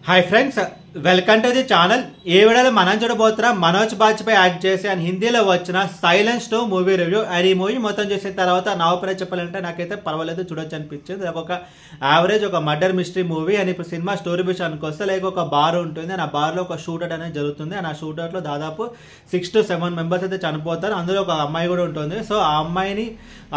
Hi friends, welcome to the channel. ఈ వీడియోలో మనం చూడబోతున్నాం మనోజ్ బాజ్పేయి యాక్ట్ చేసి అండ్ హిందీలో వచ్చిన సైలెన్స్ 2 మూవీ రివ్యూ. అండ్ ఈ మూవీ మొత్తం చూసిన తర్వాత నా ఒపీనియన్ చెప్పాలంటే నాకైతే పర్వాలేదు, చూడొచ్చు అనిపించింది. ఒక యావరేజ్ ఒక మర్డర్ మిస్టరీ మూవీ. అండ్ ఇప్పుడు సినిమా స్టోరీ విషయానికి వస్తే లైక్ ఒక బార్ ఉంటుంది అండ్ ఆ బార్లో ఒక షూటౌట్ అనేది జరుగుతుంది. అండ్ ఆ షూటౌట్లో దాదాపు 6 to 7 మెంబర్స్ అయితే చనిపోతారు. అందులో ఒక అమ్మాయి కూడా ఉంటుంది. సో ఆ అమ్మాయిని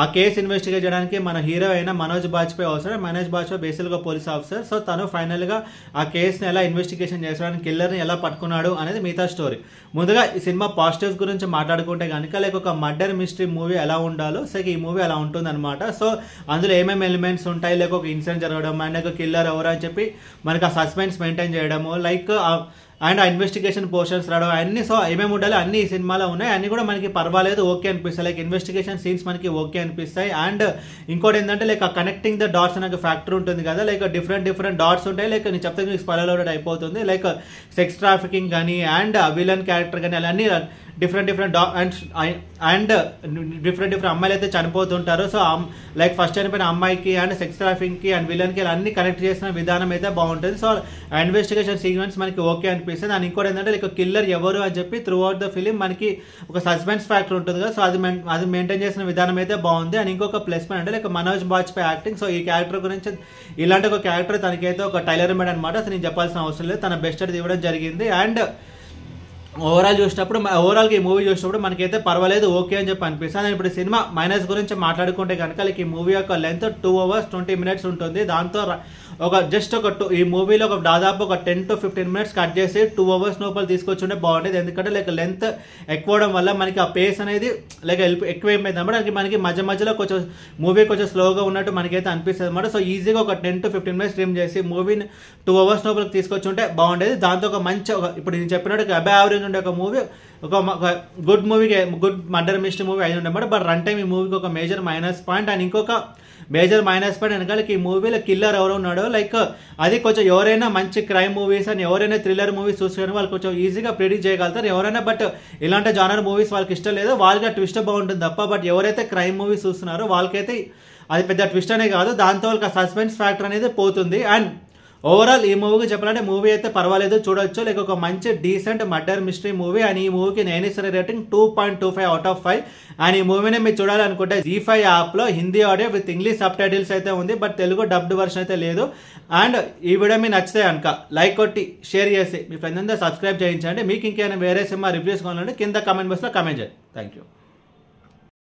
ఆ కేసు ఇన్వెస్టిగేట్ చేయడానికి మన హీరో అయిన మనోజ్ బాజ్పేయి అవసరం. మనోజ్ బాజ్పేయి బేసిక్గా పోలీస్ ఆఫీసర్. సో తను ఫైనల్గా ఆ కేసుని ఎలా ఇన్వెస్టిగేషన్ చేస్తాడని, కిల్లర్ని ఎలా పట్టుకున్నాడు అనేది మిగతా స్టోరీ. ముందుగా ఈ సినిమా పాజిటివ్స్ గురించి మాట్లాడుకుంటే కనుక లైక్ ఒక మర్డర్ మిస్టరీ మూవీ ఎలా ఉండాలో సో ఈ మూవీ అలా ఉంటుంది అనమాట. సో అందులో ఏమేమి ఎలిమెంట్స్ ఉంటాయి, లైక్ ఒక ఇన్సిడెంట్ జరగడం అండ్ ఒక కిల్లర్ ఎవరు అని చెప్పి మనకి ఆ సస్పెన్స్ మెయింటైన్ చేయడము, లైక్ అండ్ ఆ ఇన్వెస్టిగేషన్ పోర్షన్స్ రావడం అన్ని. సో ఏమేమి ఉండాలి అన్ని ఈ సినిమాలో ఉన్నాయి. అన్ని కూడా మనకి పర్వాలేదు, ఓకే అనిపిస్తాయి. లైక్ ఇన్వెస్టిగేషన్ సీన్స్ మనకి ఓకే అనిపిస్తాయి. అండ్ ఇంకోటి ఏంటంటే లైక్ ఆ కనెక్టింగ్ ద డాట్స్ అనే ఫ్యాక్టర్ ఉంటుంది కదా, లైక్ డిఫరెంట్ డాట్స్ ఉంటాయి. లైక్ నేను చెప్తే మీకు స్పాయిలర్ అవుట్ అయిపోతుంది. లైక్ సెక్స్ ట్రాఫికింగ్ కానీ అండ్ విలన్ క్యారెక్టర్ కానీ అలా అన్ని డిఫరెంట్ అండ్ డిఫరెంట్ అమ్మాయిలు అయితే చనిపోతుంటారు. సో లైక్ ఫస్ట్ చనిపోయిన అమ్మాయికి అండ్ సెక్స్ ట్రాఫికింగ్కి అండ్ విలన్కి అన్ని కనెక్ట్ చేసిన విధానం అయితే బాగుంటుంది. సో ఇన్వెస్టిగేషన్ సీక్వెన్స్ మనకి ఓకే అనిపిస్తుంది. అండ్ ఇంకోటి ఏంటంటే లైక్ కిల్లర్ ఎవరు అని చెప్పి త్రూ అవుట్ ద ఫిలిం మనకి ఒక సస్పెన్స్ ఫ్యాక్టర్ ఉంటుంది కదా, సో అది మెయింటైన్ చేసిన విధానం అయితే బాగుంది. అండ్ ఇంకొక ప్లస్ పాయింట్ అంటే like Manoj Bajpai acting. So ఈ క్యారెక్టర్ గురించి ఇలాంటి ఒక క్యారెక్టర్ తనకైతే ఒక టైలర్ మేడ్ అనమాట. సో నేను చెప్పాల్సిన అవసరం లేదు, తన బెస్ట్ అది ఇవ్వడం జరిగింది. అండ్ ఓవరాల్గా ఈ మూవీ చూసినప్పుడు మనకైతే పర్వాలేదు, ఓకే అని చెప్పి అనిపిస్తుంది. ఇప్పుడు సినిమా మైనస్ గురించి మాట్లాడుకుంటే కనుక లైక్ ఈ మూవీ యొక్క లెంత్ 2 hours 20 minutes ఉంటుంది. దాంతో ఈ మూవీలో దాదాపు ఒక 10 to 15 minutes కట్ చేసి 2 hours లోపల తీసుకొచ్చుంటే బాగుండేది. ఎందుకంటే లైక్ లెంత్ ఎక్కువడం వల్ల మనకి ఆ పేస్ అనేది లైక్ ఎక్కువ అయిపోయింది అనమాట. మనకి మధ్యలో కొంచెం మూవీ కొంచెం స్లోగా ఉన్నట్టు మనకైతే అనిపిస్తుంది అనమాట. సో ఈజీగా ఒక 10 to 15 minutes స్ట్రీమ్ చేసి మూవీని 2 hours లోపలికి తీసుకొచ్చుంటే బాగుండేది. దాంతో ఒక మంచి ఇప్పుడు నేను చెప్పినట్టు అబే యావరేజ్ ఉండే ఒక మూవీ, ఒక గుడ్ మూవీకి గుడ్ మర్డర్ మిస్టరీ మూవీ అయి ఉండమాట. బట్ రన్ టైం ఈ మూవీకి ఒక మేజర్ మైనస్ పాయింట్. అండ్ ఇంకొక మేజర్ మైనస్ పాయింట్ వెనకాల ఈ మూవీలో కిల్లర్ ఎవరు ఉన్నాడో లైక్ అది కొంచెం ఎవరైనా మంచి క్రైమ్ మూవీస్ అని ఎవరైనా థ్రిల్లర్ మూవీస్ చూసుకొని వాళ్ళు కొంచెం ఈజీగా ప్రిడిక్ట్ చేయగలుగుతారు ఎవరైనా. బట్ ఇలాంటి జానర్ మూవీస్ వాళ్ళకి ఇష్టం లేదు, వాళ్ళకి ట్విస్ట్ బాగుంటుంది తప్ప. బట్ ఎవరైతే క్రైమ్ మూవీస్ చూస్తున్నారో వాళ్ళకైతే అది పెద్ద ట్విస్ట్ అనే కాదు, దాంతో వాళ్ళకి ఆ సస్పెన్స్ ఫ్యాక్టర్ అనేది పోతుంది. అండ్ ఓవరాల్ ఈ మూవీకి చెప్పాలంటే మూవీ అయితే పర్వాలేదు, చూడొచ్చు. లైక్ ఒక మంచి decent murder mystery movie. And ఈ మూవీకి నేను ఇస్తున్న రేటింగ్ 2.25 out of 5. అండ్ ఈ మూవీని మీరు చూడాలనుకుంటే ZEE5 యాప్లో Hindi audio with English sub titles అయితే ఉంది, బట్ తెలుగు డబ్డ్ వర్షన్ అయితే లేదు. అండ్ ఈ వీడియో మీకు నచ్చితే కనుక లైక్ కొట్టి షేర్ చేసి మీ ఫ్రెండ్స్ అంతా సబ్స్క్రైబ్ చేయించండి. మీకు ఇంకేమైనా వేరే సినిమా రివ్యూస్ కావాలంటే కింద కామెంట్ బాక్స్లో కామెంట్ చేయండి. Thank you.